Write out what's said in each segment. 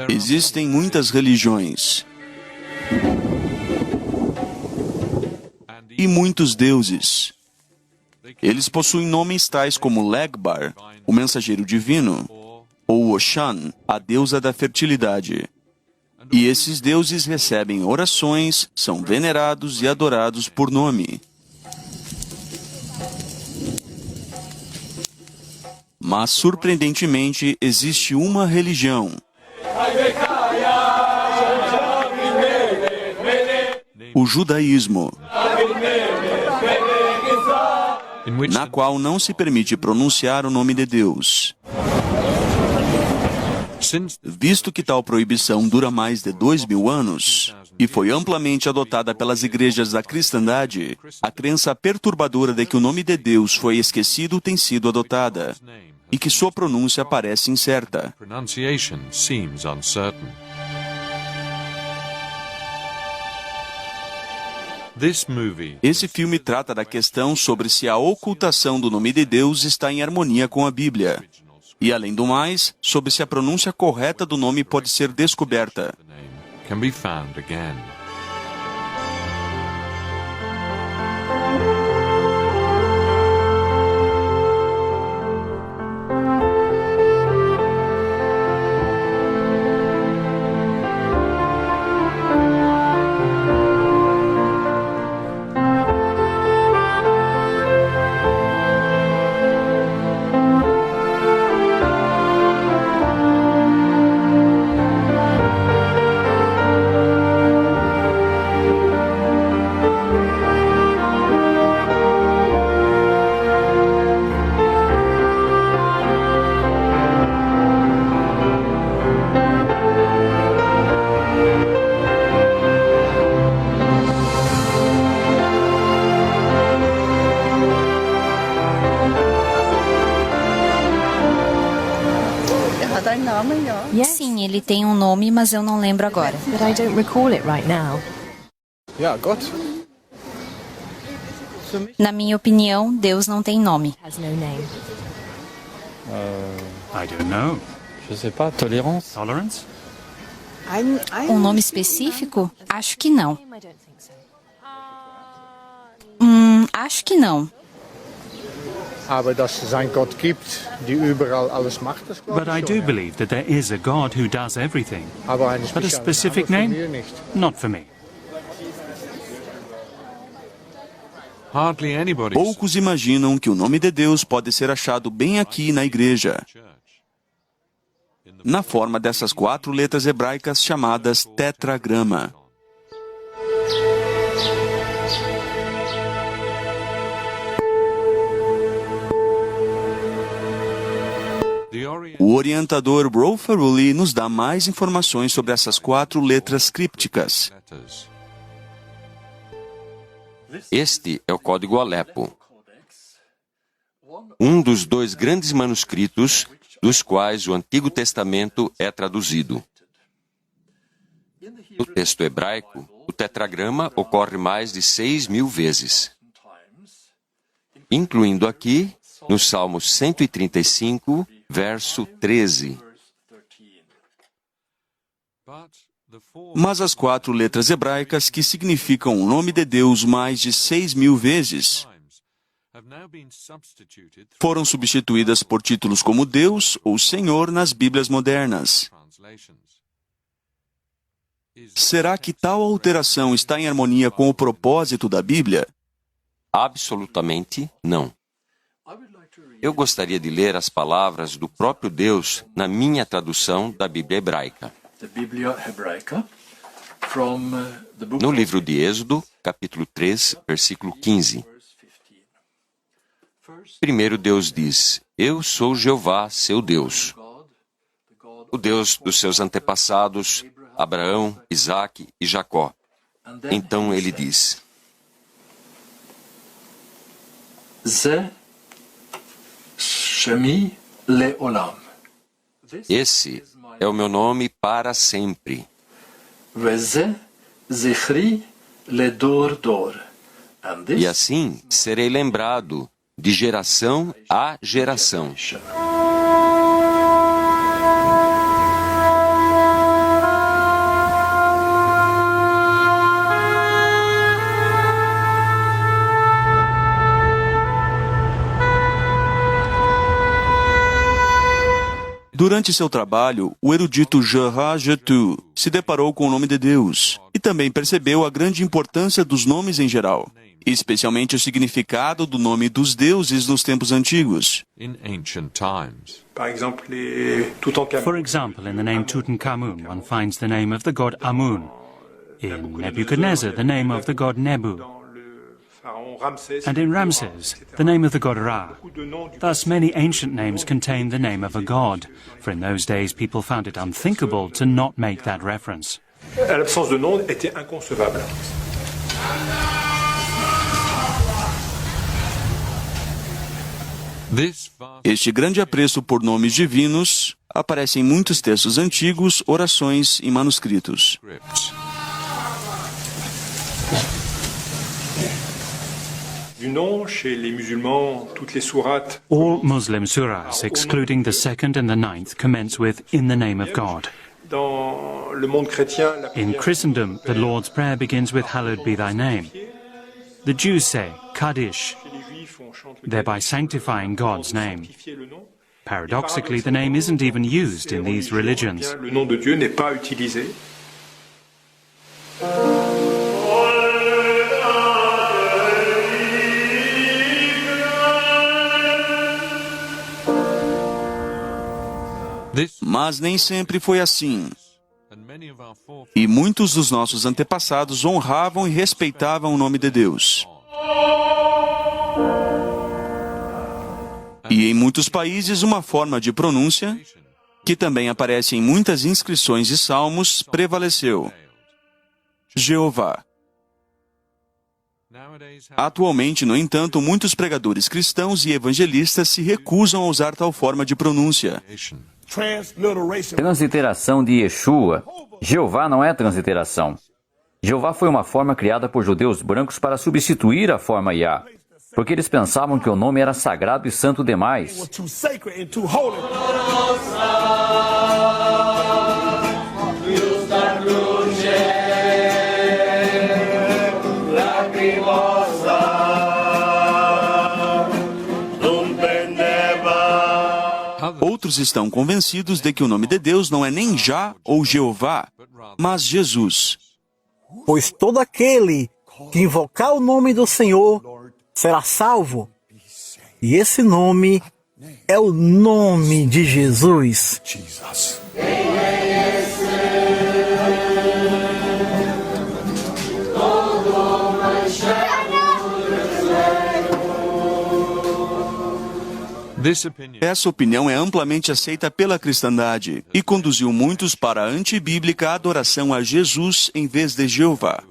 Existem muitas religiões e muitos deuses. Eles possuem nomes tais como Legbar, o mensageiro divino, ou Oshan, a deusa da fertilidade. E esses deuses recebem orações, são venerados e adorados por nome. Mas, surpreendentemente, existe uma religião, o judaísmo, na qual não se permite pronunciar o nome de Deus. Visto que tal proibição dura mais de 2000 anos e foi amplamente adotada pelas igrejas da cristandade, a crença perturbadora de que o nome de Deus foi esquecido tem sido adotada e que sua pronúncia parece incerta. Esse filme trata da questão sobre se a ocultação do nome de Deus está em harmonia com a Bíblia. E, além do mais, sobre se a pronúncia correta do nome pode ser descoberta. Sim, ele tem um nome, mas eu não lembro agora. But I don't recall it right now. Na minha opinião, Deus não tem nome. Has no name. I don't know. Je sais pas, tolérance? Tolerance? Um nome específico? Acho que não. I don't think so. Acho que não. Aber dass es einen Gott gibt, die überall alles macht, das glaube But ich I schon, do ja. believe that there is a God who does everything. Aber eine But a spezielle specific Name name? von mir nicht. Not for me. Poucos imaginam que o nome de Deus pode ser achado bem aqui na igreja, na forma dessas 4 letras hebraicas chamadas tetragrama. O orientador Bro Faruli nos dá mais informações sobre essas 4 letras crípticas. Este é o Código Alepo, um dos 2 grandes manuscritos dos quais o Antigo Testamento é traduzido. No texto hebraico, o tetragrama ocorre mais de 6.000 vezes, incluindo aqui no Salmo 135, verso 13. Mas as 4 letras hebraicas que significam o nome de Deus mais de 6.000 vezes foram substituídas por títulos como Deus ou Senhor nas Bíblias modernas. Será que tal alteração está em harmonia com o propósito da Bíblia? Absolutamente não. Eu gostaria de ler as palavras do próprio Deus na minha tradução da Bíblia hebraica. No livro de Êxodo, capítulo 3, versículo 15. Primeiro Deus diz: Eu sou Jeová, seu Deus, o Deus dos seus antepassados, Abraão, Isaque e Jacó. Então ele diz: Esse é o meu nome para sempre. E assim serei lembrado de geração a geração. Durante seu trabalho, o erudito Gerard Jetu se deparou com o nome de Deus e também percebeu a grande importância dos nomes em geral, especialmente o significado do nome dos deuses nos tempos antigos. For example, in the name Tutankhamun, one finds the name of the god Amun. In Nebuchadnezzar, the name of the god Nebu. And in Ramses, the name of the god Ra. Thus, many ancient names contain the name of a god, for in those days people found it unthinkable to not make that reference. L'absence de nom était inconcevable. Este grande apreço por nomes divinos aparece em muitos textos antigos, orações e manuscritos. Du nom, chez les musulmans, toutes les sourates. All Muslim surahs, excluding the second and the ninth, commence with "in the name of God." Dans le monde chrétien, la In Christendom, the Lord's Prayer begins with "Hallowed be thy name." The Jews say Kaddish, chez les juifs, on chante le thereby sanctifying God's name. sanctifier le nom. Paradoxically, the name isn't even used in these religions. Le nom de Dieu n'est pas utilisé. Mas nem sempre foi assim. E muitos dos nossos antepassados honravam e respeitavam o nome de Deus. E em muitos países, uma forma de pronúncia, que também aparece em muitas inscrições e salmos, prevaleceu: Jeová. Atualmente, no entanto, muitos pregadores cristãos e evangelistas se recusam a usar tal forma de pronúncia. Transliteração de Yeshua. Jeová não é transliteração. Jeová foi uma forma criada por judeus brancos para substituir a forma Yah, porque eles pensavam que o nome era sagrado e santo demais. Outros estão convencidos de que o nome de Deus não é nem Já ou Jeová, mas Jesus. Pois todo aquele que invocar o nome do Senhor será salvo. E esse nome é o nome de Jesus. Essa opinião é amplamente aceita pela cristandade e conduziu muitos para a antibíblica adoração a Jesus em vez de Jeová.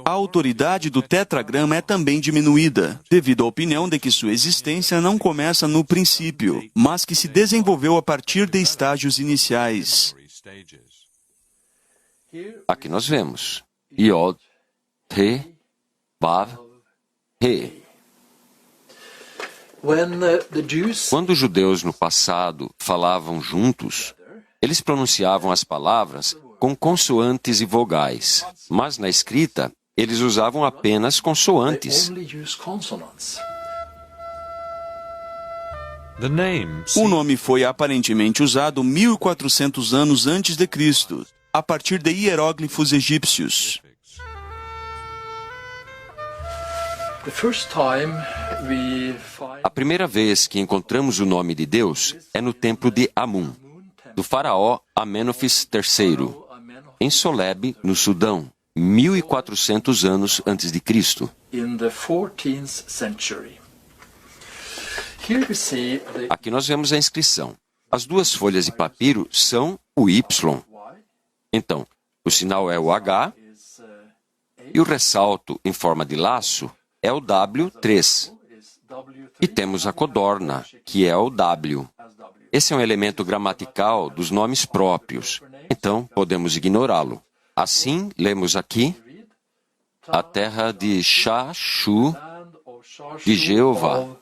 A autoridade do tetragrama é também diminuída, devido à opinião de que sua existência não começa no princípio, mas que se desenvolveu a partir de estágios iniciais. Aqui nós vemos Yod, He, Vav, He. Quando os judeus no passado falavam juntos, eles pronunciavam as palavras com consoantes e vogais, mas na escrita eles usavam apenas consoantes. O nome foi aparentemente usado 1400 anos antes de Cristo, a partir de hieróglifos egípcios. A primeira vez que encontramos o nome de Deus é no templo de Amun, do faraó Amenophis III, em Soleb, no Sudão, 1400 anos antes de Cristo. Aqui nós vemos a inscrição. As duas folhas de papiro são o Y. Então, o sinal é o H e o ressalto em forma de laço é o W3. E temos a codorna, que é o W. Esse é um elemento gramatical dos nomes próprios, então podemos ignorá-lo. Assim, lemos aqui a terra de Shashu, de Jeová.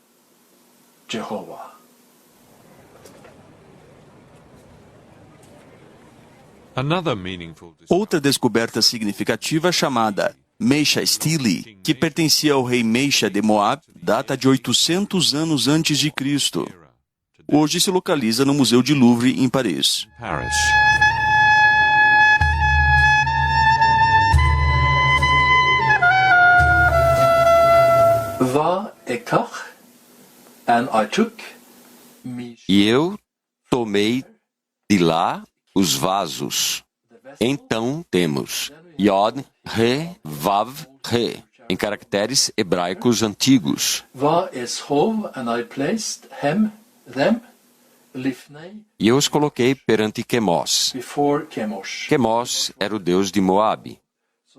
Outra descoberta significativa chamada Mesha Stele, que pertencia ao rei Mesha de Moab, data de 800 anos antes de Cristo. Hoje se localiza no Museu de Louvre, em Paris. E eu tomei de lá os vasos. Então temos Yod, Re, Vav, Re, em caracteres hebraicos antigos. E eu os coloquei perante Quemos. Quemos era o deus de Moabe.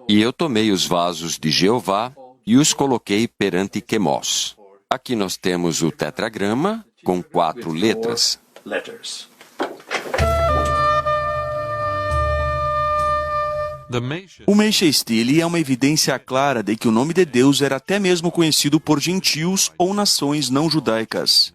E eu tomei os vasos de Jeová e os coloquei perante Quemos. Aqui nós temos o tetragrama com 4 letras. O Mesha Stele é uma evidência clara de que o nome de Deus era até mesmo conhecido por gentios ou nações não judaicas.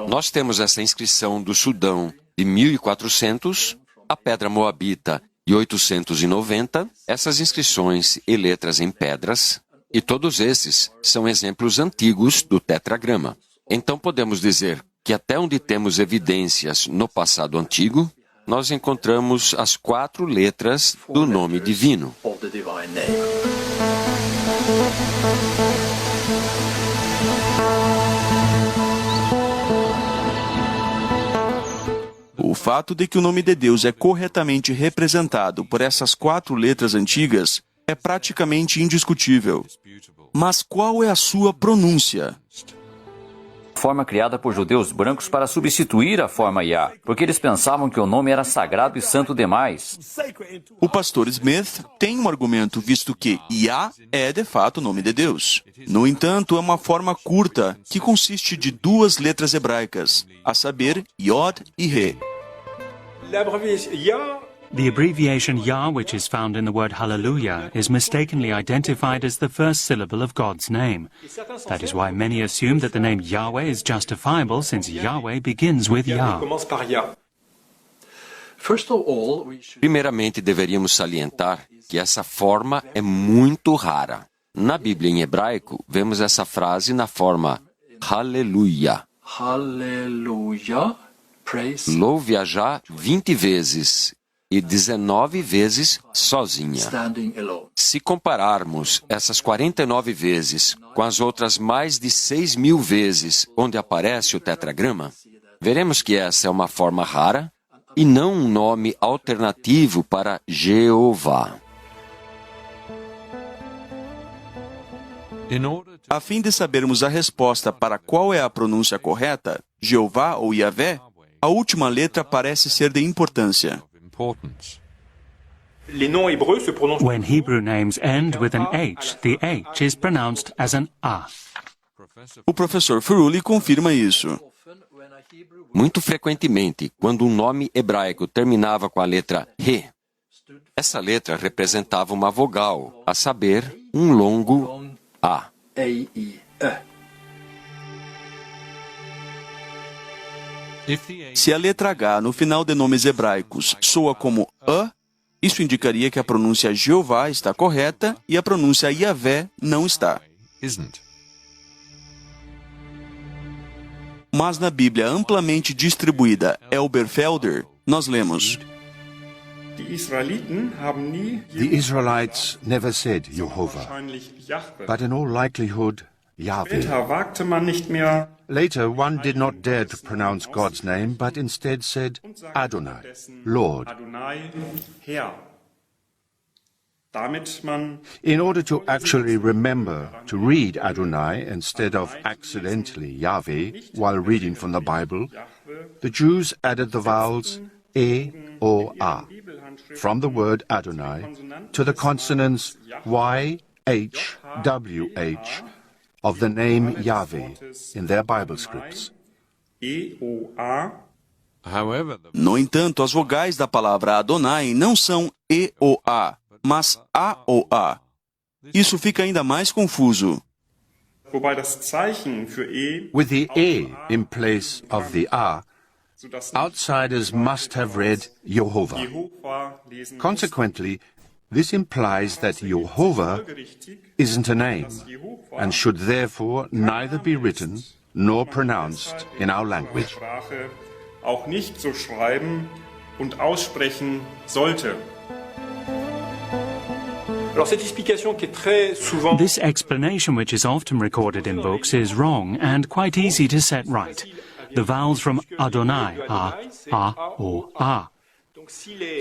Nós temos essa inscrição do Sudão de 1400, a pedra moabita de 890, essas inscrições e letras em pedras, e todos esses são exemplos antigos do tetragrama. Então podemos dizer que até onde temos evidências no passado antigo, nós encontramos as 4 letras do nome divino. O fato de que o nome de Deus é corretamente representado por essas 4 letras antigas é praticamente indiscutível. Mas qual é a sua pronúncia? Forma criada por judeus brancos para substituir a forma Yah, porque eles pensavam que o nome era sagrado e santo demais. O pastor Smith tem um argumento, visto que Yah é de fato o nome de Deus. No entanto, é uma forma curta que consiste de 2 letras hebraicas, a saber, Yod e Re. The abbreviation Yah, which is found in the word hallelujah, is mistakenly identified as the first syllable of God's name. That is why many assume that the name Yahweh is justifiable, since Yahweh begins with Yah. Primeiramente, deveríamos salientar que essa forma é muito rara. Na Bíblia em hebraico, vemos essa frase na forma Hallelujah. Louve a Jah 20 vezes e 19 vezes sozinha. Se compararmos essas 49 vezes com as outras mais de 6.000 vezes onde aparece o tetragrama, veremos que essa é uma forma rara e não um nome alternativo para Jeová. A fim de sabermos a resposta para qual é a pronúncia correta, Jeová ou Yahvé, a última letra parece ser de importância. When Hebrew names end with an H, the H is pronounced as an A. O professor Ferrulli confirma isso. Muito frequentemente, quando um nome hebraico terminava com a letra Re, essa letra representava uma vogal, a saber, um longo A. Se a letra H no final de nomes hebraicos soa como A, isso indicaria que a pronúncia Jeová está correta e a pronúncia Yahvé não está. Mas na Bíblia amplamente distribuída Elberfelder, nós lemos: The Israelites never said Jehovah, but in all likelihood Yahweh. Later, one did not dare to pronounce God's name, but instead said Adonai, Lord. In order to actually remember to read Adonai instead of accidentally Yahweh while reading from the Bible, the Jews added the vowels E or A from the word Adonai to the consonants Y, H, W, H of the name Yahweh in their Bible scripts. No entanto, as vogais da palavra Adonai não são E ou A, mas A ou A. Isso fica ainda mais confuso. wobei das Zeichen für E With the E in place of the A, outsiders must have read Jehovah. Jehova lesen Consequently, this implies that Jehovah isn't a name and should therefore neither be written nor pronounced in our language. Sprache auch nicht so schreiben und aussprechen sollte. Alors cette explication qui est très souvent This explanation, which is often recorded in books, is wrong and quite easy to set right. The vowels from Adonai are A or A.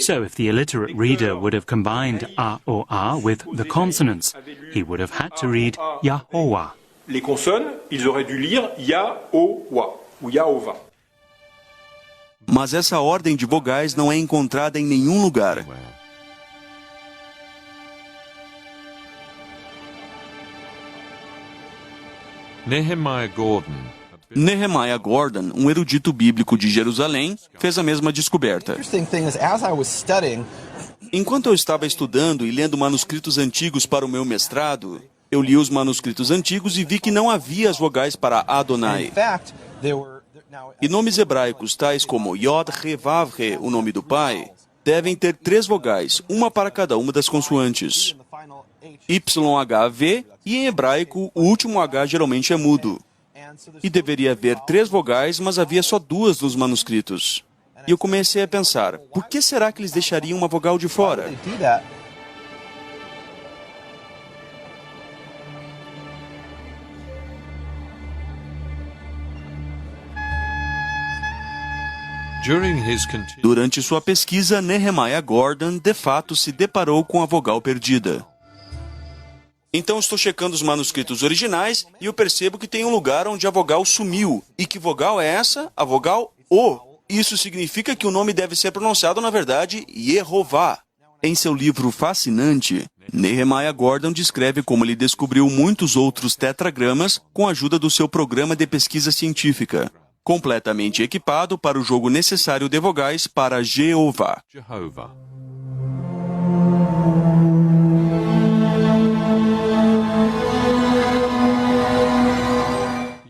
So if the illiterate reader would have combined A or A with the consonants, he would have had to read Yahovah. les consonnes, ils auraient dû lire Yahowa ou Yahova. Mas essa ordem de vogais não é encontrada em nenhum lugar. Nehemiah Gordon, um erudito bíblico de Jerusalém, fez a mesma descoberta. Enquanto eu estava estudando e lendo manuscritos antigos para o meu mestrado, eu li os manuscritos antigos e vi que não havia as vogais para Adonai. E nomes hebraicos tais como Yod, He, Vav, He, o nome do pai, devem ter 3 vogais, uma para cada uma das consoantes. YH, V, e em hebraico o último H geralmente é mudo. E deveria haver 3 vogais, mas havia só 2 nos manuscritos. E eu comecei a pensar, por que será que eles deixariam uma vogal de fora? Durante sua pesquisa, Nehemiah Gordon, de fato, se deparou com a vogal perdida. Então estou checando os manuscritos originais e eu percebo que tem um lugar onde a vogal sumiu. E que vogal é essa? A vogal O. Isso significa que o nome deve ser pronunciado, na verdade, Yehová. Em seu livro fascinante, Nehemiah Gordon descreve como ele descobriu muitos outros tetragramas com a ajuda do seu programa de pesquisa científica, completamente equipado para o jogo necessário de vogais para Jeová.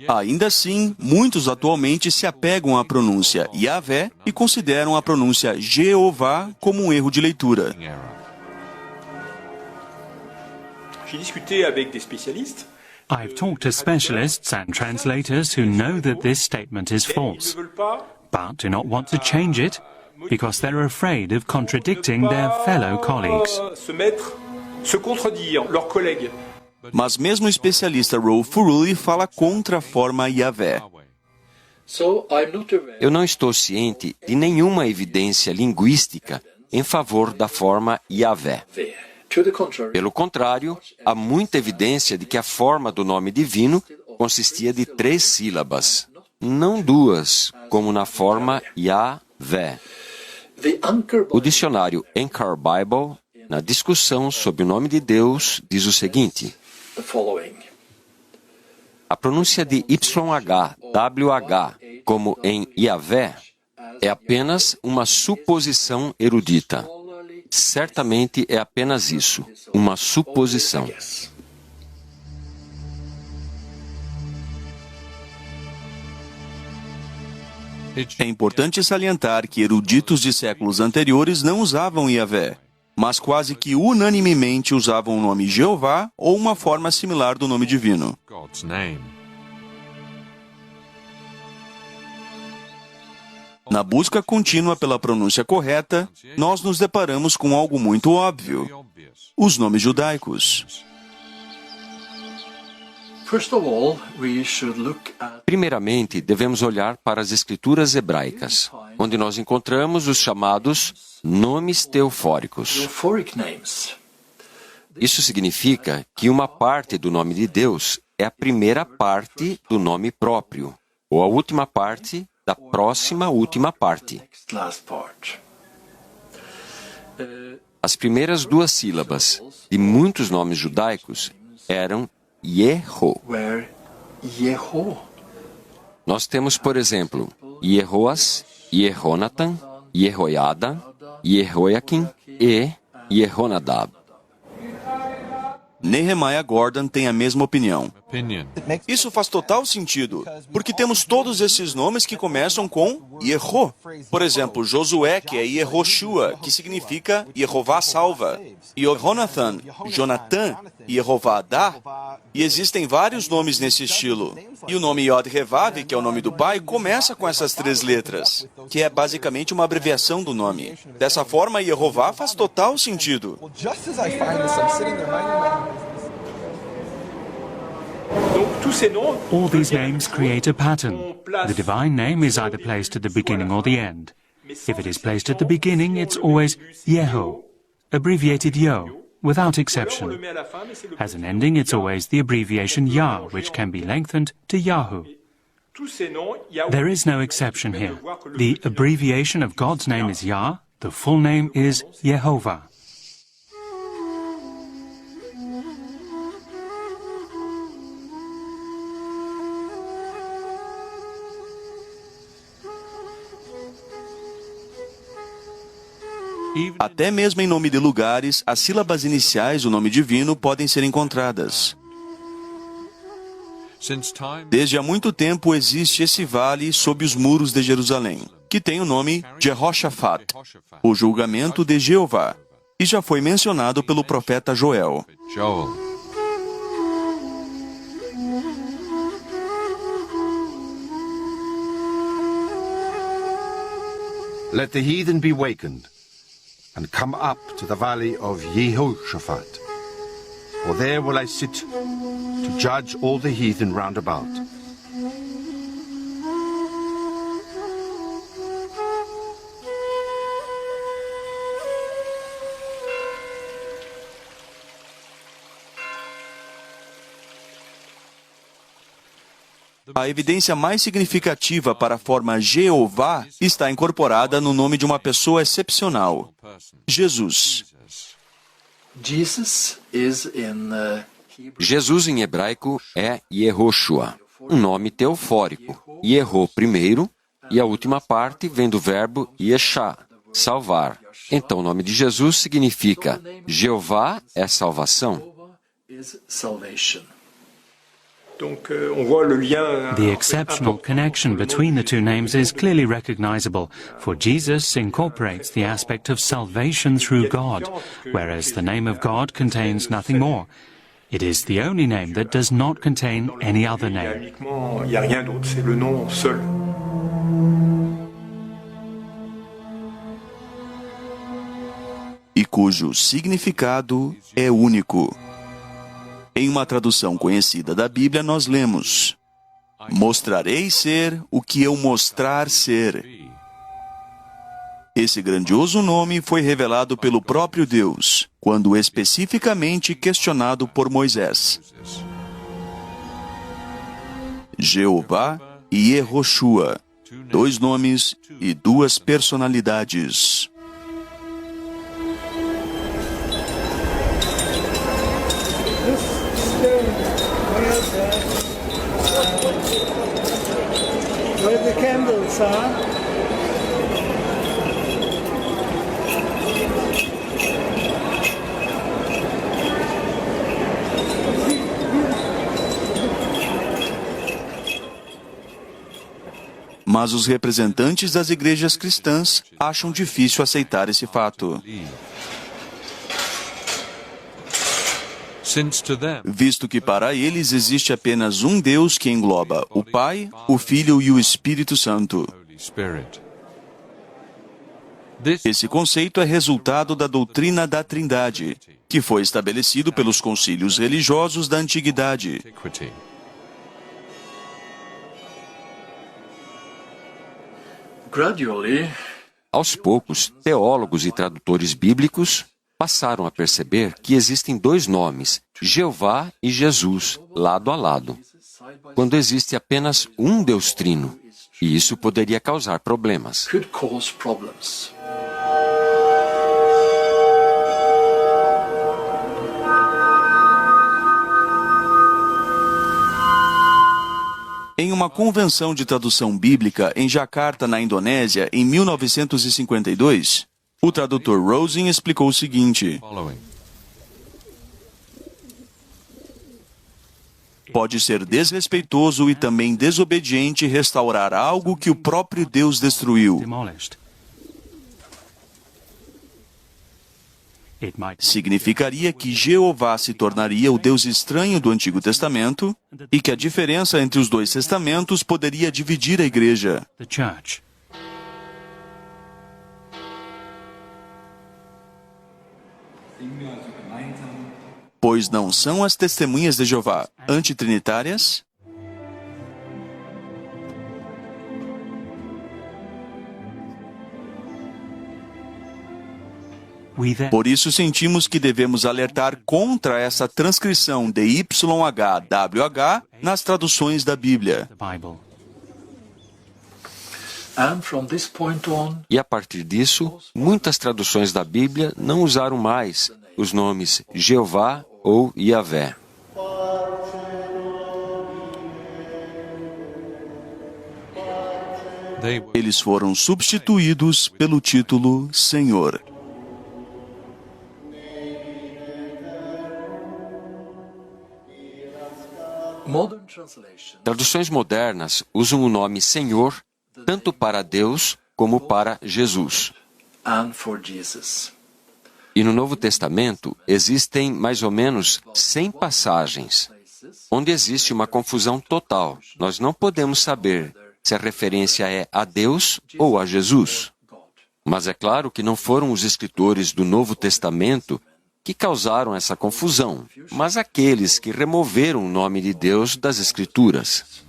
Ainda assim, muitos atualmente se apegam à pronúncia Yahvé e consideram a pronúncia Jeová como um erro de leitura. J'ai discuté avec des spécialistes. I've talked to specialists and translators who know that this statement is false, but do not want to change it because they're afraid of contradicting their fellow colleagues. Se contredire leurs collègues. Mas mesmo o especialista Rolf Furuli fala contra a forma Yahvé. Eu não estou ciente de nenhuma evidência linguística em favor da forma Yahvé. Pelo contrário, há muita evidência de que a forma do nome divino consistia de 3 sílabas, não 2, como na forma Yahvé. O dicionário Anchor Bible, na discussão sobre o nome de Deus, diz o seguinte: a pronúncia de YH, WH, como em Yahvé, é apenas uma suposição erudita. Certamente é apenas isso, uma suposição. É importante salientar que eruditos de séculos anteriores não usavam Yahvé, mas quase que unanimemente usavam o nome Jeová ou uma forma similar do nome divino. Na busca contínua pela pronúncia correta, nós nos deparamos com algo muito óbvio: os nomes judaicos. Primeiramente, devemos olhar para as escrituras hebraicas, onde nós encontramos os chamados nomes teofóricos. Isso significa que uma parte do nome de Deus é a primeira parte do nome próprio, ou a última parte da próxima última parte. As primeiras 2 sílabas de muitos nomes judaicos eram Yeho. Nós temos, por exemplo, Yehoas, Yehonatan, Yehoiada, Yehoiakim e Yehonadab. Nehemiah Gordon tem a mesma opinião. Isso faz total sentido, porque temos todos esses nomes que começam com Yehó. Por exemplo, Josué, que é Yehoshua, que significa Yehová salva. Yohonathan, Jonatã, Yehová dá. E existem vários nomes nesse estilo. E o nome Yod-Revav, que é o nome do pai, começa com essas 3 letras, que é basicamente uma abreviação do nome. Dessa forma, Yehová faz total sentido. All these names create a pattern. The divine name is either placed at the beginning or the end. If it is placed at the beginning, it's always Yeho, abbreviated Yo, without exception. As an ending, it's always the abbreviation Yah, which can be lengthened to Yahu. There is no exception here. The abbreviation of God's name is Yah, the full name is Yehovah. Até mesmo em nome de lugares, as sílabas iniciais do nome divino podem ser encontradas. Desde há muito tempo existe esse vale sob os muros de Jerusalém, que tem o nome Jehoshaphat, o julgamento de Jeová, e já foi mencionado pelo profeta Joel. Let the heathen be wakened, and come up to the valley of Jehoshaphat. For there will I sit to judge all the heathen round about. A evidência mais significativa para a forma Jeová está incorporada no nome de uma pessoa excepcional, Jesus. Jesus em hebraico é Yehoshua, um nome teofórico. Yehó primeiro, e a última parte vem do verbo Yeshá, salvar. Então o nome de Jesus significa Jeová é salvação. The exceptional connection between the two names is clearly recognizable, for Jesus incorporates the aspect of salvation through God, whereas the name of God contains nothing more. It is the only name that does not contain any other name. E cujo significado é único. Em uma tradução conhecida da Bíblia, nós lemos: mostrarei ser o que eu mostrar ser. Esse grandioso nome foi revelado pelo próprio Deus, quando especificamente questionado por Moisés. Jeová e Yehoshua, 2 nomes e 2 personalidades. Where the candles are? Mas os representantes das igrejas cristãs acham difícil aceitar esse fato, visto que para eles existe apenas um Deus que engloba o Pai, o Filho e o Espírito Santo. Esse conceito é resultado da doutrina da Trindade, que foi estabelecido pelos concílios religiosos da Antiguidade. Aos poucos, teólogos e tradutores bíblicos passaram a perceber que existem 2 nomes, Jeová e Jesus, lado a lado, quando existe apenas um Deus trino, e isso poderia causar problemas. Em uma convenção de tradução bíblica em Jakarta, na Indonésia, em 1952, o tradutor Rosen explicou o seguinte: pode ser desrespeitoso e também desobediente e restaurar algo que o próprio Deus destruiu. demolished. It might Significaria que Jeová se tornaria o Deus estranho do Antigo Testamento e que a diferença entre os dois testamentos poderia dividir a igreja. the church. Pois não são as testemunhas de Jeová antitrinitárias? We then Por isso sentimos que devemos alertar contra essa transcrição de YHWH nas traduções da Bíblia. the Bible. E a partir disso, muitas traduções da Bíblia não usaram mais os nomes Jeová ou Yahvé. Eles foram substituídos pelo título Senhor. Traduções modernas usam o nome Senhor tanto para Deus como para Jesus. E no Novo Testamento existem mais ou menos 100 passagens onde existe uma confusão total. Nós não podemos saber se a referência é a Deus ou a Jesus. Mas é claro que não foram os escritores do Novo Testamento que causaram essa confusão, mas aqueles que removeram o nome de Deus das Escrituras.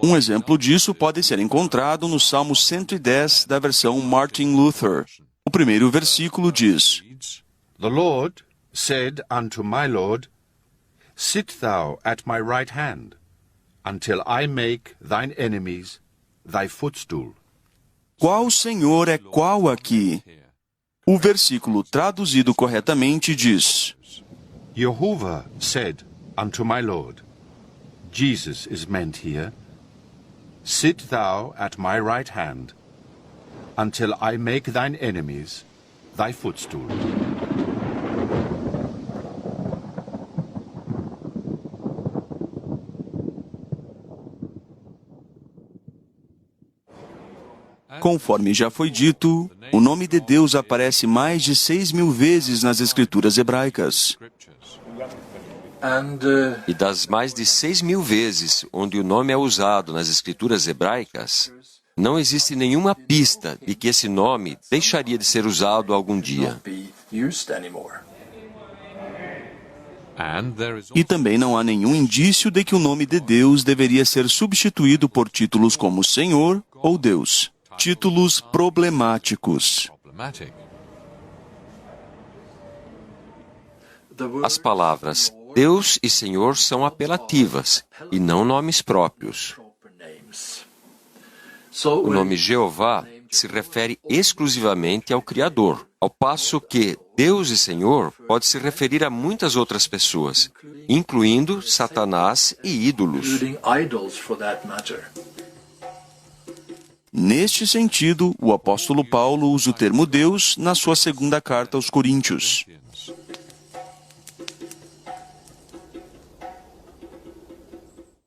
Um exemplo disso pode ser encontrado no Salmo 110 da versão Martin Luther. O primeiro versículo diz: The Lord said unto my Lord, Sit thou at my right hand, until I make thine enemies thy footstool. Qual Senhor é qual aqui? O versículo traduzido corretamente diz: Jehovah said unto my Lord, Jesus is meant here, Sit thou at my right hand, until I make thine enemies thy footstool. Conforme já foi dito, o nome de Deus aparece mais de 6.000 vezes nas Escrituras hebraicas. E das mais de 6.000 vezes onde o nome é usado nas Escrituras hebraicas, não existe nenhuma pista de que esse nome deixaria de ser usado algum dia. E também não há nenhum indício de que o nome de Deus deveria ser substituído por títulos como Senhor ou Deus. Títulos problemáticos. As palavras Deus e Senhor são apelativas e não nomes próprios. O nome Jeová se refere exclusivamente ao Criador, ao passo que Deus e Senhor pode se referir a muitas outras pessoas, incluindo Satanás e ídolos. Neste sentido, o apóstolo Paulo usa o termo Deus na sua segunda carta aos Coríntios.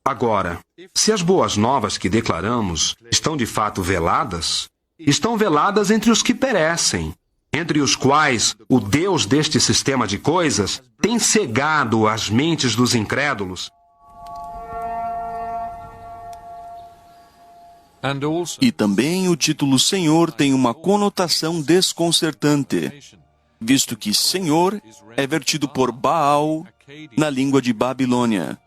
Agora, se as boas novas que declaramos estão de fato veladas, estão veladas entre os que perecem, entre os quais o Deus deste sistema de coisas tem cegado as mentes dos incrédulos. E também o título Senhor tem uma conotação desconcertante, visto que Senhor é vertido por Baal na língua de Babilônia.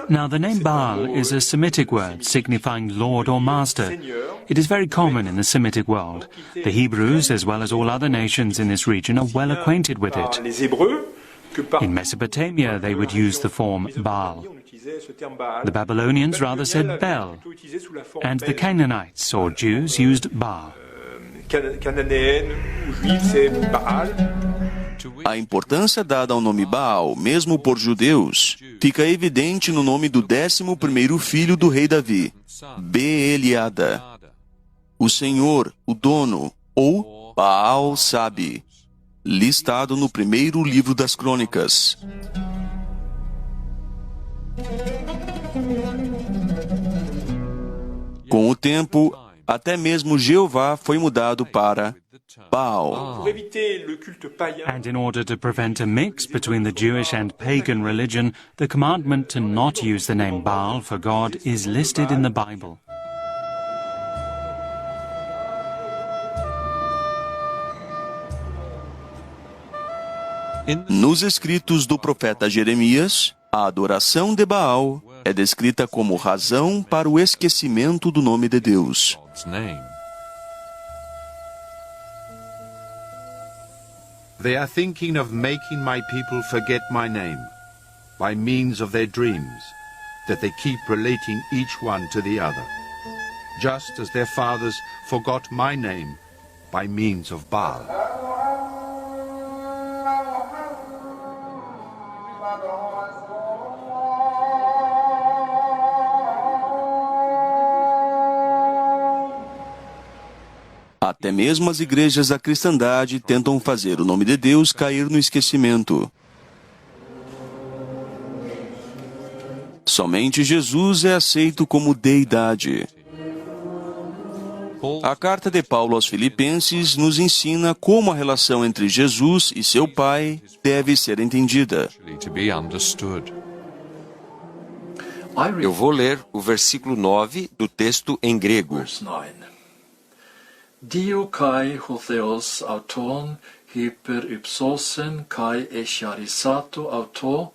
Now, the name Baal is a Semitic word signifying Lord or Master. It is very common in the Semitic world. The Hebrews, as well as all other nations in this region, are well acquainted with it. In Mesopotamia, they would use the form Baal. The Babylonians rather said Bel, and the Canaanites, or Jews, used Baal. A importância dada ao nome Baal, mesmo por judeus, fica evidente no nome do 11º filho do rei Davi, Beeliada. o Senhor, o dono, ou Baal sabe, listado no primeiro livro das Crônicas. Com o tempo, até mesmo Jeová foi mudado para Baal. And in order to prevent a mix between the Jewish and pagan religion, the commandment to not use the name Baal for God is listed in the Bible. Nos escritos do profeta Jeremias, a adoração de Baal é descrita como razão para o esquecimento do nome de Deus. They are thinking of making my people forget my name by means of their dreams that they keep relating each one to the other, just as their fathers forgot my name by means of Baal. Até mesmo as igrejas da cristandade tentam fazer o nome de Deus cair no esquecimento. Somente Jesus é aceito como deidade. A carta de Paulo aos Filipenses nos ensina como a relação entre Jesus e seu Pai deve ser entendida. Eu vou ler o versículo 9 do texto em grego. Dio kai hotheos auton hyper ipsosen kai echarisato auto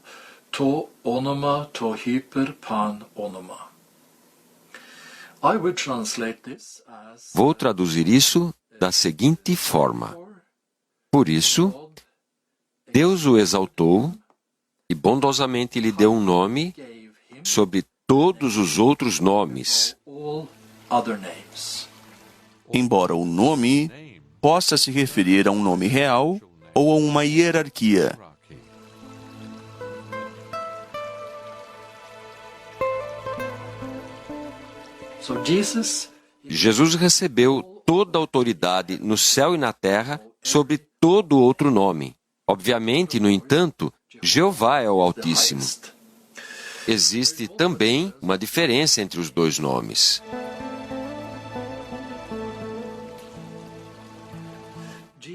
to onoma to hyper pan onoma. I would translate this as... Vou traduzir isso da seguinte forma. Por isso, Deus o exaltou e bondosamente lhe deu um nome sobre todos os outros nomes. Embora o nome possa se referir a um nome real ou a uma hierarquia. Jesus recebeu toda a autoridade no céu e na terra sobre todo outro nome. Obviamente, no entanto, Jeová é o Altíssimo. Existe também uma diferença entre os dois nomes.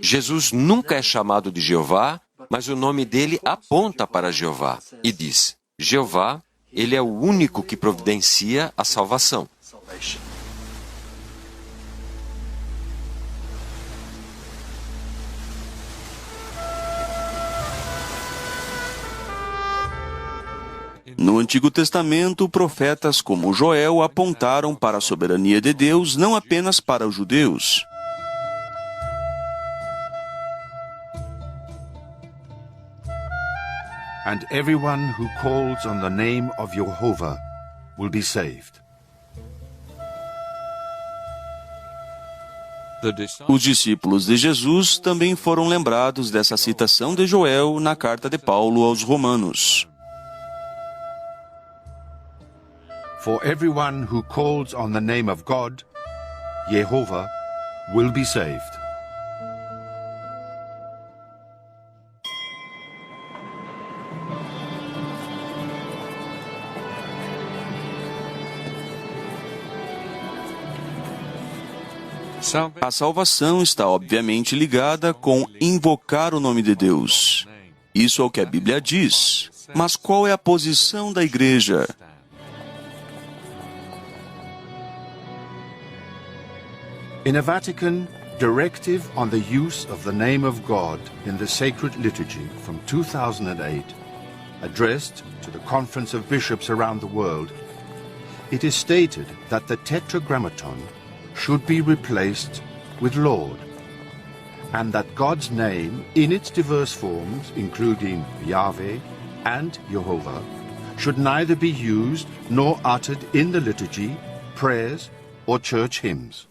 Jesus nunca é chamado de Jeová, mas o nome dele aponta para Jeová e diz: Jeová, ele é o único que providencia a salvação. No Antigo Testamento, profetas como Joel apontaram para a soberania de Deus não apenas para os judeus. And everyone who calls on the name of Jehovah will be saved. Os discípulos de Jesus também foram lembrados dessa citação de Joel na carta de Paulo aos Romanos. For everyone who calls on the name of God, Jehovah, will be saved. A salvação está obviamente ligada com invocar o nome de Deus. Isso é o que a Bíblia diz. Mas qual é a posição da igreja? In a Vatican directive on the use of the name of God in the sacred liturgy from 2008, addressed to the Conference of Bishops around the world, it is stated that the Tetragrammaton should be replaced with Lord, and that God's name in its diverse forms, including Yahweh and Jehovah, should neither be used nor uttered in the liturgy, prayers, or church hymns.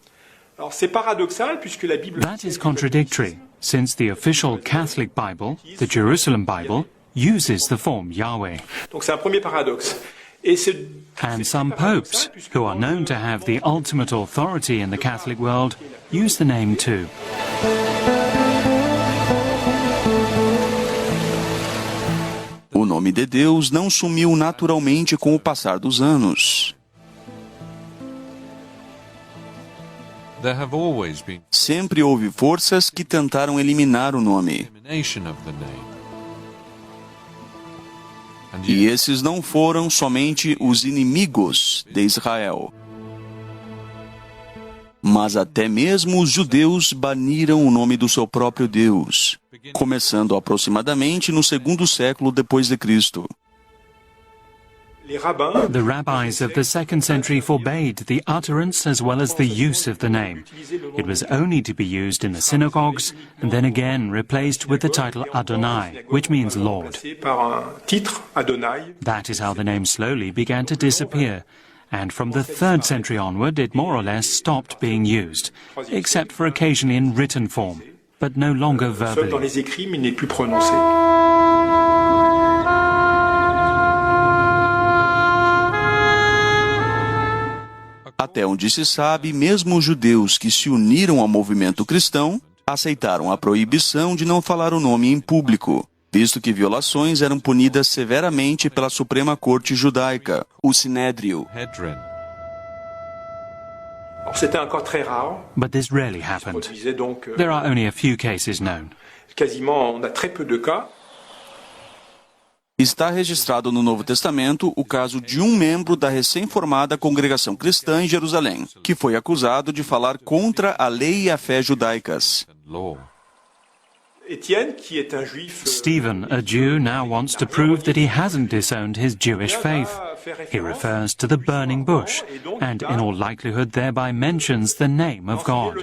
That is contradictory, since the official Catholic Bible, the Jerusalem Bible, uses the form Yahweh. Donc c'est un premier paradoxe. And some popes, who are known to have the ultimate authority in the Catholic world, use the name too. O nome de Deus não sumiu naturalmente com o passar dos anos. Sempre houve forças que tentaram eliminar o nome. E esses não foram somente os inimigos de Israel. Mas até mesmo os judeus baniram o nome do seu próprio Deus, começando aproximadamente no 2º século depois de Cristo. The rabbis of the 2nd century forbade the utterance as well as the use of the name. It was only to be used in the synagogues and then again replaced with the title Adonai, which means Lord. That is how the name slowly began to disappear. And from the 3rd century onward, it more or less stopped being used, except for occasionally in written form, but no longer verbally. Até onde se sabe, mesmo os judeus que se uniram ao movimento cristão aceitaram a proibição de não falar o nome em público, visto que violações eram punidas severamente pela Suprema Corte Judaica, o Sinédrio. But this rarely happened. There are only a few cases known. Está registrado no Novo Testamento o caso de um membro da recém-formada congregação cristã em Jerusalém, que foi acusado de falar contra a lei e a fé judaicas. Stephen, a Jew, now wants to prove that he hasn't disowned his Jewish faith. He refers to the burning bush, and in all likelihood thereby mentions the name of God.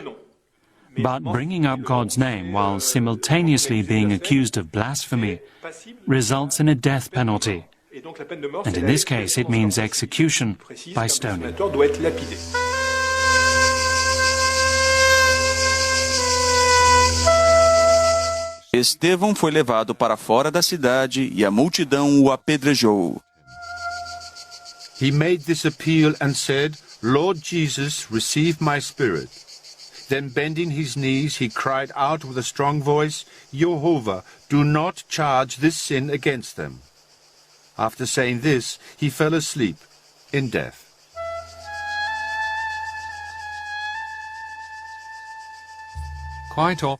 But bringing up God's name while simultaneously being accused of blasphemy results in a death penalty. And in this case it means execution by stoning. Estevão foi levado para fora da cidade e a multidão o apedrejou. He made this appeal and said, Lord Jesus, receive my spirit. Then bending his knees, he cried out with a strong voice, Jehovah, do not charge this sin against them. After saying this, he fell asleep in death.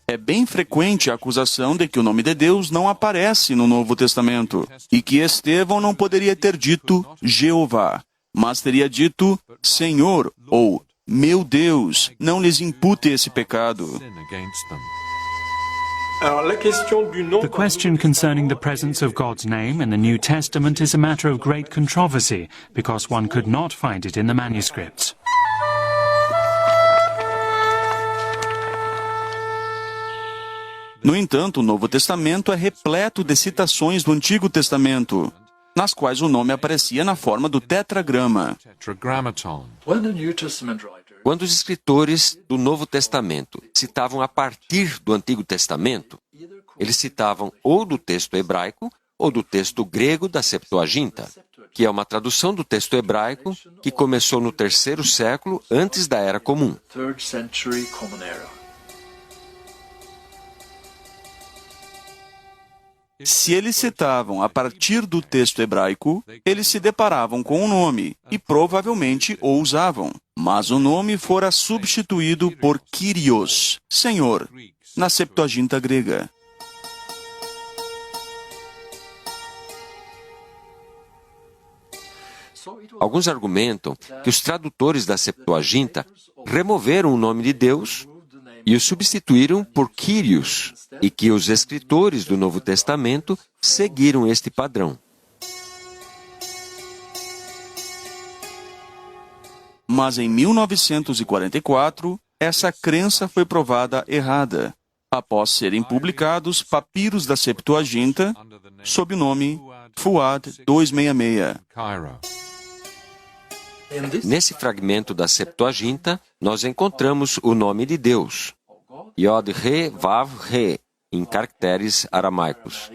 É bem frequente a acusação de que o nome de Deus não aparece no Novo Testamento e que Estevão não poderia ter dito Jeová, mas teria dito Senhor ou meu Deus, não lhes impute esse pecado. The question concerning the presence of God's name in the New Testament is a matter of great controversy because one could not find it in the manuscripts. No entanto, o Novo Testamento é repleto de citações do Antigo Testamento, nas quais o nome aparecia na forma do tetragrama. Quando os escritores do Novo Testamento citavam a partir do Antigo Testamento, eles citavam ou do texto hebraico ou do texto grego da Septuaginta, que é uma tradução do texto hebraico que começou no 3º século antes da Era Comum. Se eles citavam a partir do texto hebraico, eles se deparavam com o nome e provavelmente o usavam. Mas o nome fora substituído por Kyrios, Senhor, na Septuaginta grega. Alguns argumentam que os tradutores da Septuaginta removeram o nome de Deus e o substituíram por Kyrios, e que os escritores do Novo Testamento seguiram este padrão. Mas em 1944, essa crença foi provada errada, após serem publicados papiros da Septuaginta sob o nome Fuad 266. Nesse fragmento da Septuaginta, nós encontramos o nome de Deus, Yod-He-Vav-He, em caracteres aramaicos.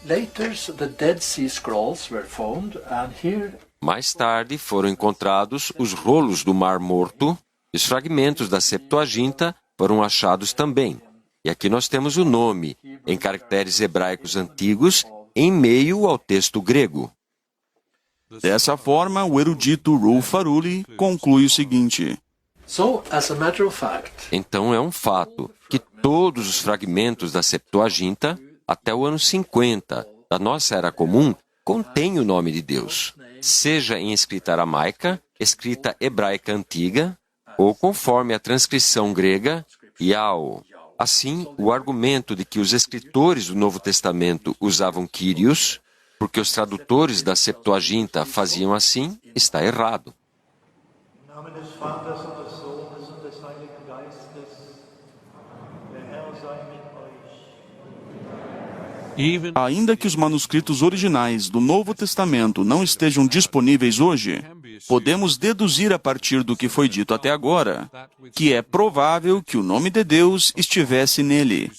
Later, the Dead Sea Scrolls were found, and here Mais tarde foram encontrados os rolos do Mar Morto e os fragmentos da Septuaginta foram achados também. E aqui nós temos o nome, em caracteres hebraicos antigos, em meio ao texto grego. Dessa forma, o erudito Rolf Aruli conclui o seguinte: So, as a matter of fact, então é um fato que todos os fragmentos da Septuaginta, até o ano 50 da nossa Era Comum, contêm o nome de Deus, seja em escrita aramaica, escrita hebraica antiga, ou conforme a transcrição grega, Yao. Assim, o argumento de que os escritores do Novo Testamento usavam Kyrios, porque os tradutores da Septuaginta faziam assim, está errado. Ainda que os manuscritos originais do Novo Testamento não estejam disponíveis hoje, podemos deduzir a partir do que foi dito até agora, que é provável que o nome de Deus estivesse nele.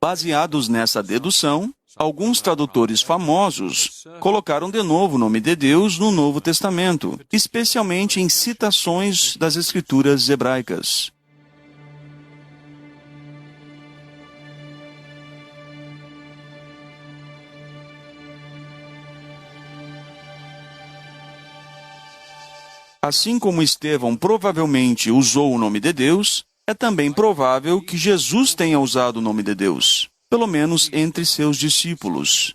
Baseados nessa dedução, alguns tradutores famosos colocaram de novo o nome de Deus no Novo Testamento, especialmente em citações das Escrituras hebraicas. Assim como Estevão provavelmente usou o nome de Deus, é também provável que Jesus tenha usado o nome de Deus, pelo menos entre seus discípulos.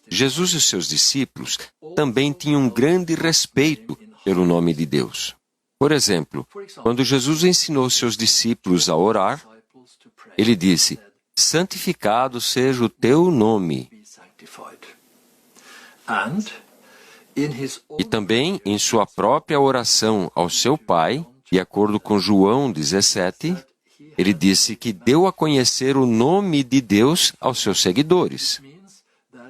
Jesus e seus discípulos também tinham um grande respeito pelo nome de Deus. Por exemplo, quando Jesus ensinou seus discípulos a orar, ele disse: santificado seja o teu nome. E também em sua própria oração ao seu Pai, de acordo com João 17, ele disse que deu a conhecer o nome de Deus aos seus seguidores,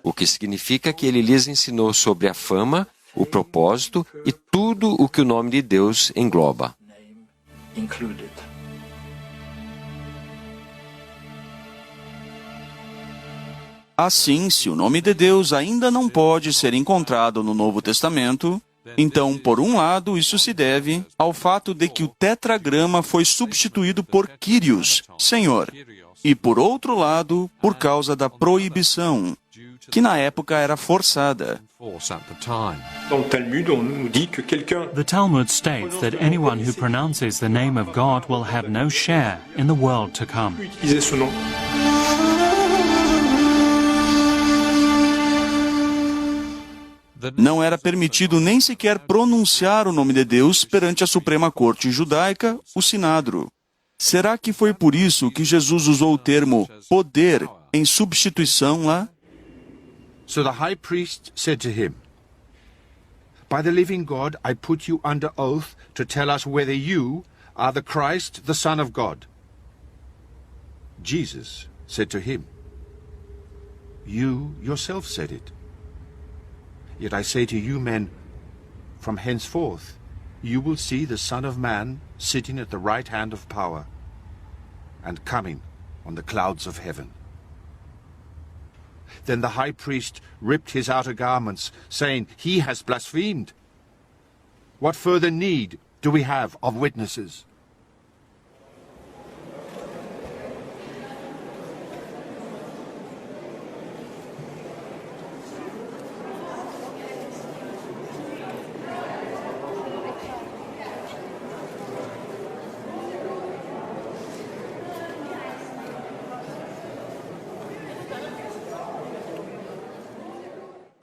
o que significa que ele lhes ensinou sobre a fama, o propósito e tudo o que o nome de Deus engloba. Assim, se o nome de Deus ainda não pode ser encontrado no Novo Testamento, então, por um lado, isso se deve ao fato de que o tetragrama foi substituído por Kyrios, Senhor, e por outro lado, por causa da proibição, que na época era forçada. The Talmud states that anyone who pronounces the name of God will have no share in the world to come. Não era permitido nem sequer pronunciar o nome de Deus perante a Suprema Corte Judaica, o Sinedro. Será que foi por isso que Jesus usou o termo poder em substituição lá? So the high priest said to him, "By the living God, I put you under oath to tell us whether you are the Christ, the Son of God." Jesus said to him, "You yourself said it. Yet I say to you men, from henceforth you will see the Son of Man sitting at the right hand of power and coming on the clouds of heaven." Then the high priest ripped his outer garments, saying, "He has blasphemed. What further need do we have of witnesses?"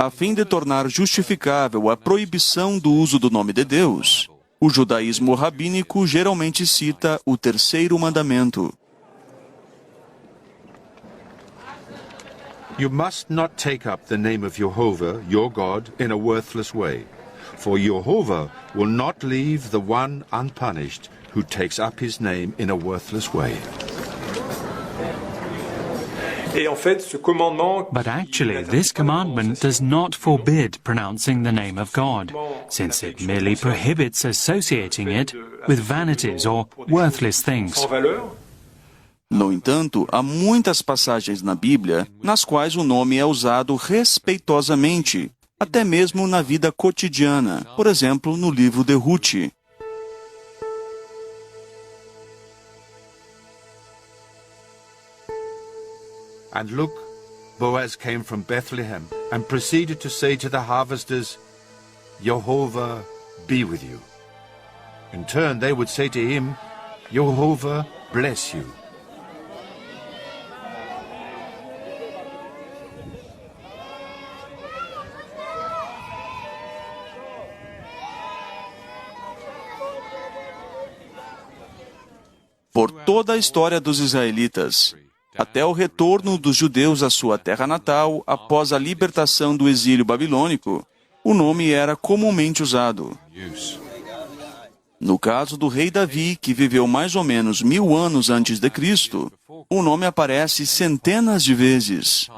A fim de tornar justificável a proibição do uso do nome de Deus, o judaísmo rabínico geralmente cita o terceiro mandamento. You must not take up the name of Jehovah, your God, in a worthless way, for Jehovah will not leave the one unpunished who takes up his name in a worthless way. Et en fait, ce commandement But actually, this commandment does not forbid pronouncing the name of God, since it merely prohibits associating it with vanities or worthless things. sans valeur. No entanto, há muitas passagens na Bíblia nas quais o nome é usado respeitosamente, até mesmo na vida cotidiana, por exemplo, no livro de Ruth. And look, Boaz came from Bethlehem and proceeded to say to the harvesters, Jehovah be with you. In turn, they would say to him, Jehovah bless you. Por toda a história dos israelitas, até o retorno dos judeus à sua terra natal após a libertação do exílio babilônico, o nome era comumente usado. No caso do rei Davi, que viveu mais ou menos 1000 anos antes de Cristo, o nome aparece centenas de vezes.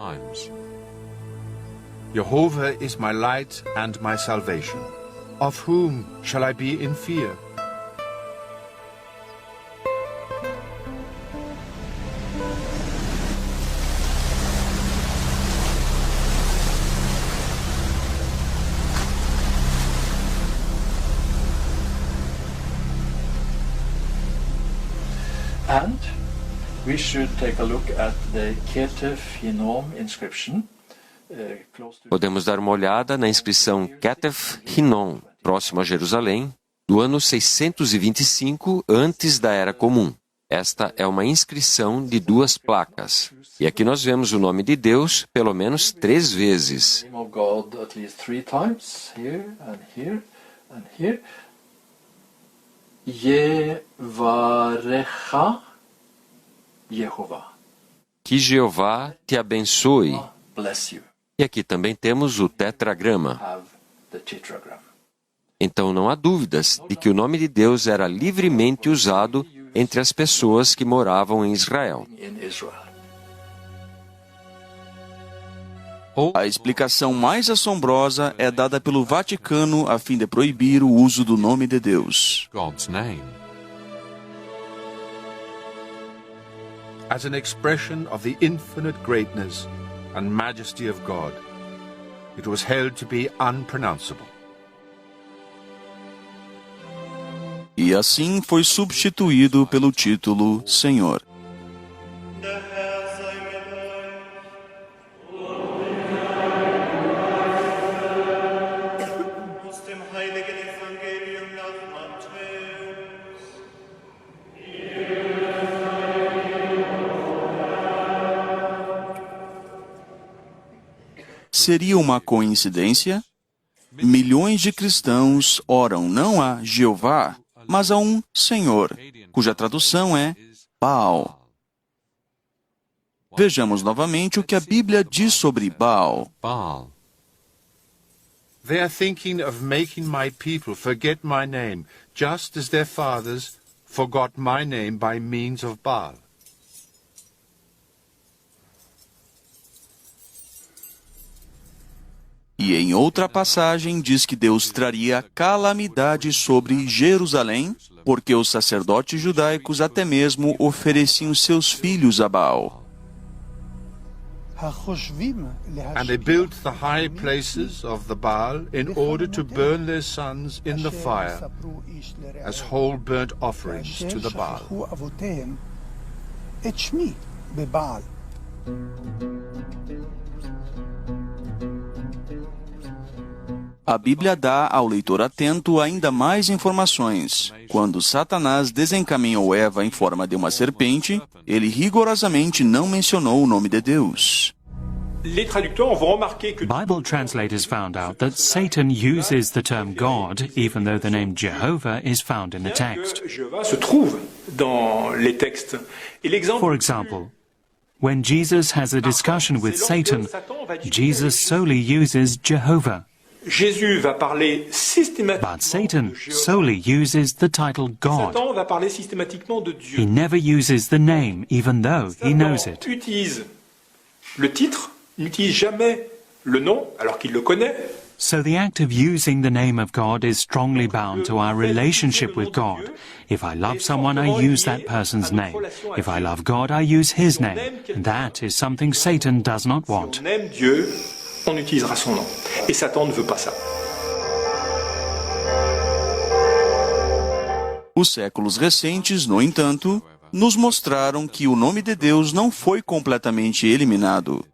Jehovah is my light and my salvation. Of whom shall I be in fear? And we should take a look at the Ketef Hinnom inscription. Podemos dar uma olhada na inscrição Ketef Hinnom, próximo a Jerusalém, do ano 625 antes da Era Comum. Esta é uma inscrição de 2 placas. E aqui nós vemos o nome de Deus pelo menos 3 vezes. Name of God at least 3 times, here and here and here. Yevarecha Yehovah. Que Jeová te abençoe. Bless you. E aqui também temos o tetragrama. Have the tetragram. Então não há dúvidas de que o nome de Deus era livremente usado entre as pessoas que moravam em Israel. In Israel. A explicação mais assombrosa é dada pelo Vaticano a fim de proibir o uso do nome de Deus. As an expression of the infinite greatness and majesty of God, it was held to be unpronounceable. E assim foi substituído pelo título Senhor. Seria uma coincidência? Milhões de cristãos oram não a Jeová, mas a um Senhor, cuja tradução é Baal. Vejamos novamente o que a Bíblia diz sobre Baal. They are thinking of making my people forget my name, just as their fathers forgot my name by means of Baal. E em outra passagem diz que Deus traria calamidade sobre Jerusalém, porque os sacerdotes judaicos até mesmo ofereciam seus filhos a Baal. And they built the high places of the Baal in order to burn their sons in the fire as whole burnt offerings to the Baal. A Bíblia dá ao leitor atento ainda mais informações. Quando Satanás desencaminhou Eva em forma de uma serpente, ele rigorosamente não mencionou o nome de Deus. Bible translators found out that Satan uses the term God, even though the name Jehovah is found in the text. For example, when Jesus has a discussion with Satan, Jesus solely uses Jehovah. Jésus va parler But Satan solely uses the title God. Satan va parler systématiquement de Dieu. He never uses the name, even though he knows it. Utilise Le titre n'utilise jamais le nom, alors qu'il le connaît. So the act of using the name of God is strongly bound to our relationship with God. If I love someone, I use that person's name. If I love God, I use his name. And that is something Satan does not want. Si on aime Dieu, on utilisera son nom. Et Satan ne veut pas ça. Os séculos recentes, no entanto, nos mostraram que o nome de Deus não foi completamente eliminado.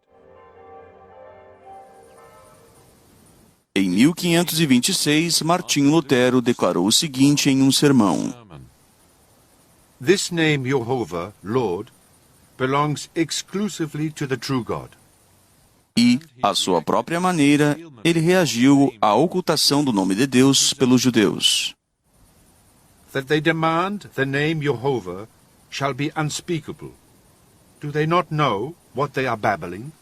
Em 1526, Martinho Lutero declarou o seguinte em um sermão: This name Jehovah, Lord, belongs exclusively to the true God. E, à sua própria maneira, ele reagiu à ocultação do nome de Deus pelos judeus. That they demand the name Jehovah shall be unspeakable. Do they not know what they are babbling?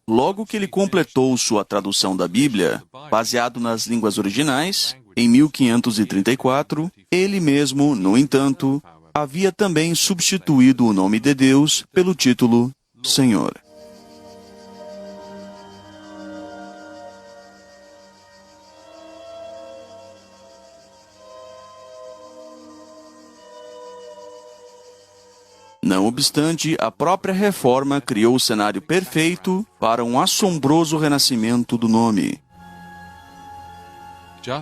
Logo que ele completou sua tradução da Bíblia, baseado nas línguas originais, em 1534, ele mesmo, no entanto, havia também substituído o nome de Deus pelo título Senhor. Não obstante, a própria reforma criou o cenário perfeito para um assombroso renascimento do nome.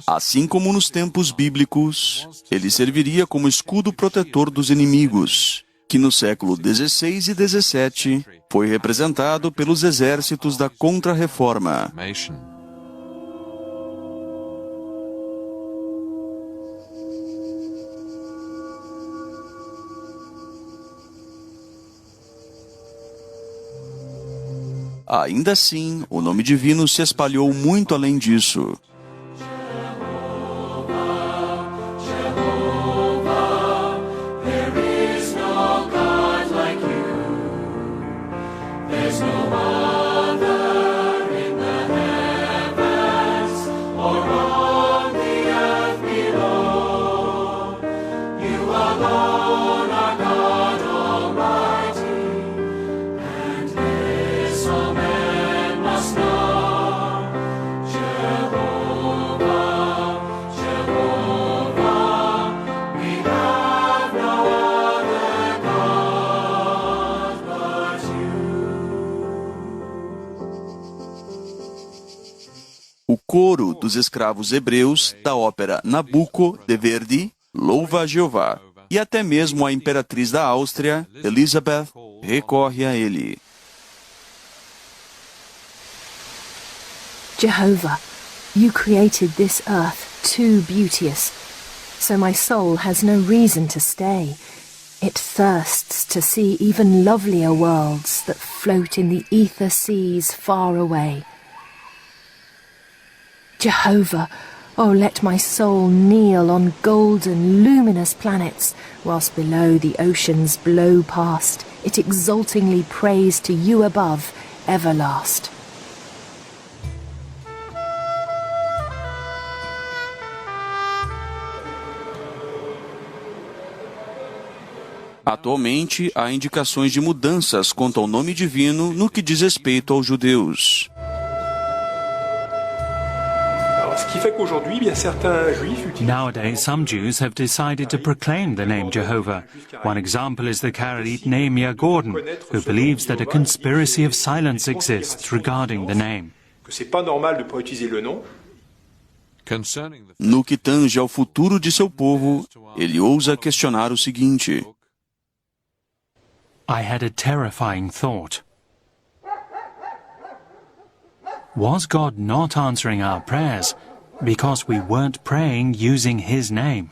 Assim como nos tempos bíblicos, ele serviria como escudo protetor dos inimigos, que no século XVI e XVII foi representado pelos exércitos da Contra-Reforma. Ainda assim, o nome divino se espalhou muito além disso. O coro dos escravos hebreus da ópera Nabucco de Verdi louva a Jeová, e até mesmo a imperatriz da Áustria, Elizabeth, recorre a ele. Jehovah, you created this earth too beauteous, so my soul has no reason to stay. It thirsts to see even lovelier worlds that float in the ether seas far away. Jehovah, oh, let my soul kneel on golden, luminous planets, whilst below the oceans blow past, it exultingly prays to you above, everlast. Atualmente, há indicações de mudanças quanto ao nome divino no que diz respeito aos judeus. Nowadays, some Jews have decided to proclaim the name Jehovah. One example is the Karaite Nehemiah Gordon, who believes that a conspiracy of silence exists regarding the name. No que tange ao futuro de seu povo, ele ousa questionar o seguinte: I had a terrifying thought. Was God not answering our prayers because we weren't praying using His name?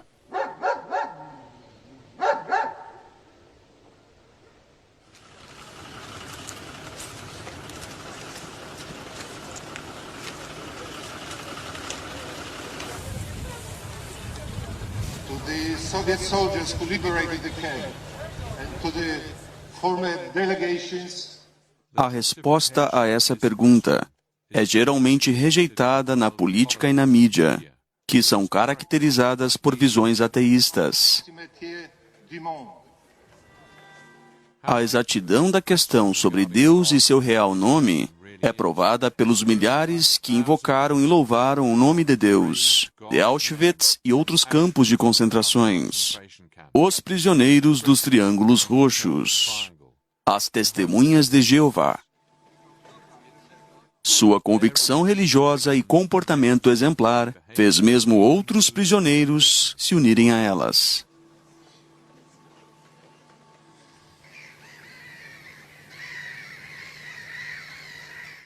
To the Soviet soldiers who liberated the camp and to the former delegations. A resposta a essa pergunta é geralmente rejeitada na política e na mídia, que são caracterizadas por visões ateístas. A exatidão da questão sobre Deus e seu real nome é provada pelos milhares que invocaram e louvaram o nome de Deus, de Auschwitz e outros campos de concentrações, os prisioneiros dos triângulos roxos, as testemunhas de Jeová. Sua convicção religiosa e comportamento exemplar fez mesmo outros prisioneiros se unirem a elas.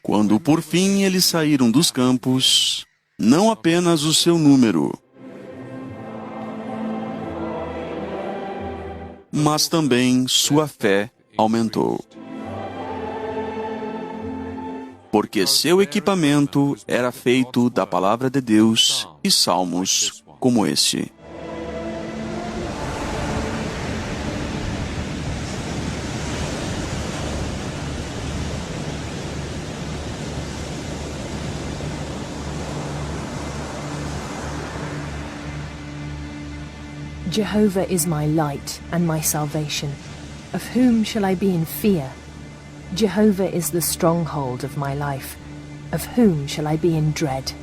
Quando por fim eles saíram dos campos, não apenas o seu número, mas também sua fé aumentou. Porque seu equipamento era feito da palavra de Deus e salmos como este. Jehovah is my light and my salvation. Of whom shall I be in fear? Jehovah is the stronghold of my life. Of whom shall I be in dread?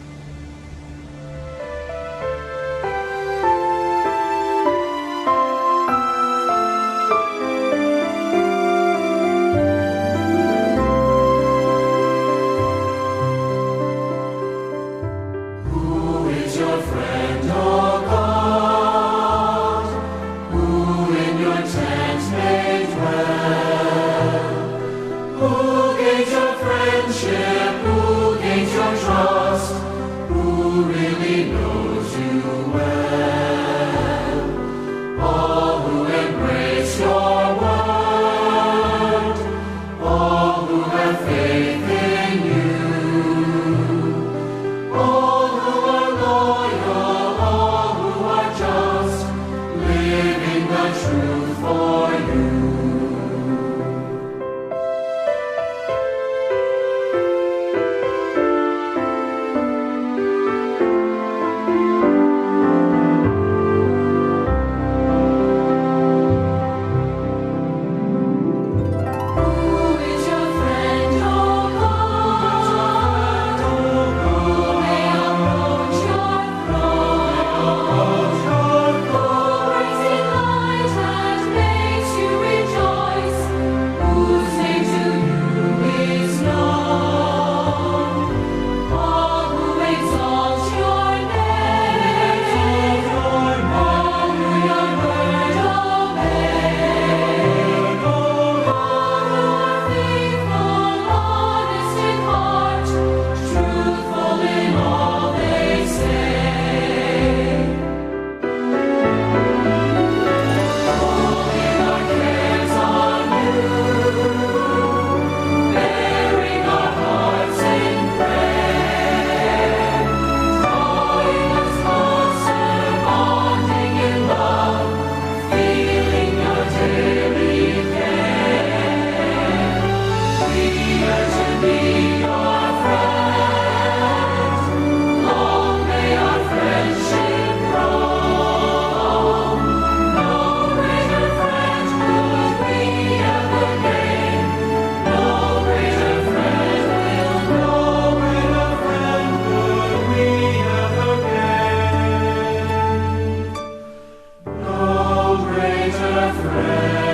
No greater friend.